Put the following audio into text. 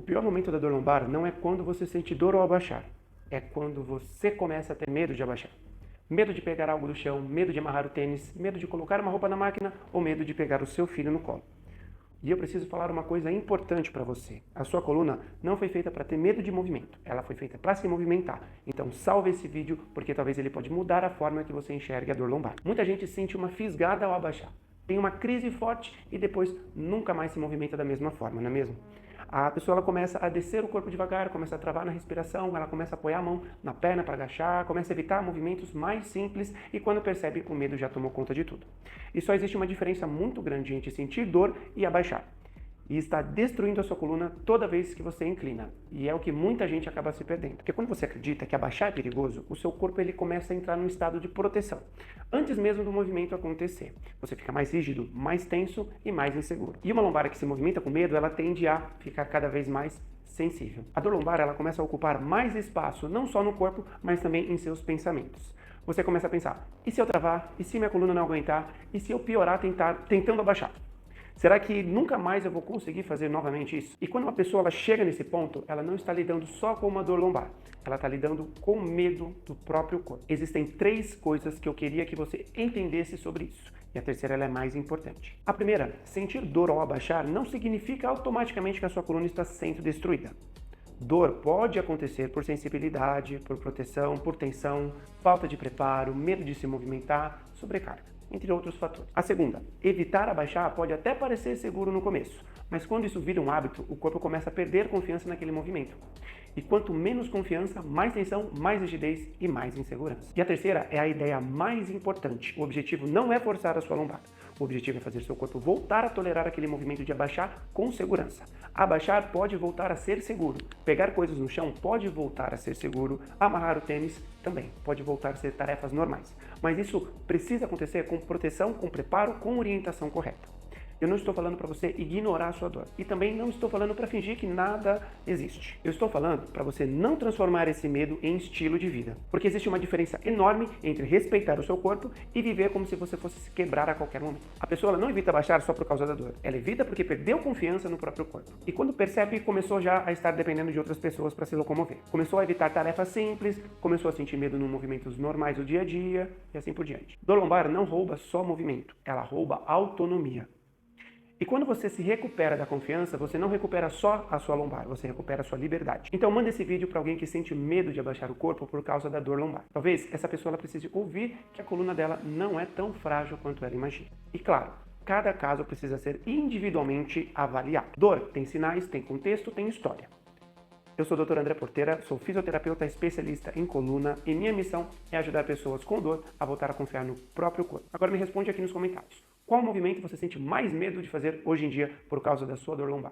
pior momento da dor lombar não é quando você sente dor ao abaixar, é quando você começa a ter medo de abaixar. Medo de pegar algo do chão, medo de amarrar o tênis, medo de colocar uma roupa na máquina ou medo de pegar o seu filho no colo. E eu preciso falar uma coisa importante para você. A sua coluna não foi feita para ter medo de movimento, ela foi feita para se movimentar. Então salve esse vídeo, porque talvez ele pode mudar a forma que você enxerga a dor lombar. Muita gente sente uma fisgada ao abaixar, tem uma crise forte e depois nunca mais se movimenta da mesma forma, não é mesmo? A pessoa ela começa a descer o corpo devagar, começa a travar na respiração, ela começa a apoiar a mão na perna para agachar, começa a evitar movimentos mais simples e quando percebe, o medo já tomou conta de tudo. E só existe uma diferença muito grande entre sentir dor e abaixar. E está destruindo a sua coluna toda vez que você inclina. E é o que muita gente acaba se perdendo. Porque quando você acredita que abaixar é perigoso, o seu corpo ele começa a entrar num estado de proteção. Antes mesmo do movimento acontecer. Você fica mais rígido, mais tenso e mais inseguro. E uma lombar que se movimenta com medo, ela tende a ficar cada vez mais sensível. A dor lombar ela começa a ocupar mais espaço, não só no corpo, mas também em seus pensamentos. Você começa a pensar, e se eu travar? E se minha coluna não aguentar? E se eu piorar tentando abaixar? Será que nunca mais eu vou conseguir fazer novamente isso? E quando uma pessoa ela chega nesse ponto, ela não está lidando só com uma dor lombar, ela está lidando com medo do próprio corpo. Existem 3 coisas que eu queria que você entendesse sobre isso. E a terceira ela é mais importante. A primeira, sentir dor ao abaixar não significa automaticamente que a sua coluna está sendo destruída. Dor pode acontecer por sensibilidade, por proteção, por tensão, falta de preparo, medo de se movimentar, sobrecarga, entre outros fatores. A segunda, evitar abaixar pode até parecer seguro no começo, mas quando isso vira um hábito, o corpo começa a perder confiança naquele movimento. E quanto menos confiança, mais tensão, mais rigidez e mais insegurança. E a terceira é a ideia mais importante. O objetivo não é forçar a sua lombar. O objetivo é fazer seu corpo voltar a tolerar aquele movimento de abaixar com segurança. Abaixar pode voltar a ser seguro. Pegar coisas no chão pode voltar a ser seguro. Amarrar o tênis também pode voltar a ser tarefas normais. Mas isso precisa acontecer com proteção, com preparo, com orientação correta. Eu não estou falando para você ignorar a sua dor. E também não estou falando para fingir que nada existe. Eu estou falando para você não transformar esse medo em estilo de vida. Porque existe uma diferença enorme entre respeitar o seu corpo e viver como se você fosse se quebrar a qualquer momento. A pessoa ela não evita baixar só por causa da dor. Ela evita porque perdeu confiança no próprio corpo. E quando percebe, começou já a estar dependendo de outras pessoas para se locomover. Começou a evitar tarefas simples, começou a sentir medo nos movimentos normais do dia a dia e assim por diante. Dor lombar não rouba só movimento, ela rouba autonomia. E quando você se recupera da confiança, você não recupera só a sua lombar, você recupera a sua liberdade. Então manda esse vídeo para alguém que sente medo de abaixar o corpo por causa da dor lombar. Talvez essa pessoa ela precise ouvir que a coluna dela não é tão frágil quanto ela imagina. E claro, cada caso precisa ser individualmente avaliado. Dor tem sinais, tem contexto, tem história. Eu sou o Dr. André Portera, sou fisioterapeuta especialista em coluna e minha missão é ajudar pessoas com dor a voltar a confiar no próprio corpo. Agora me responde aqui nos comentários. Qual movimento você sente mais medo de fazer hoje em dia por causa da sua dor lombar?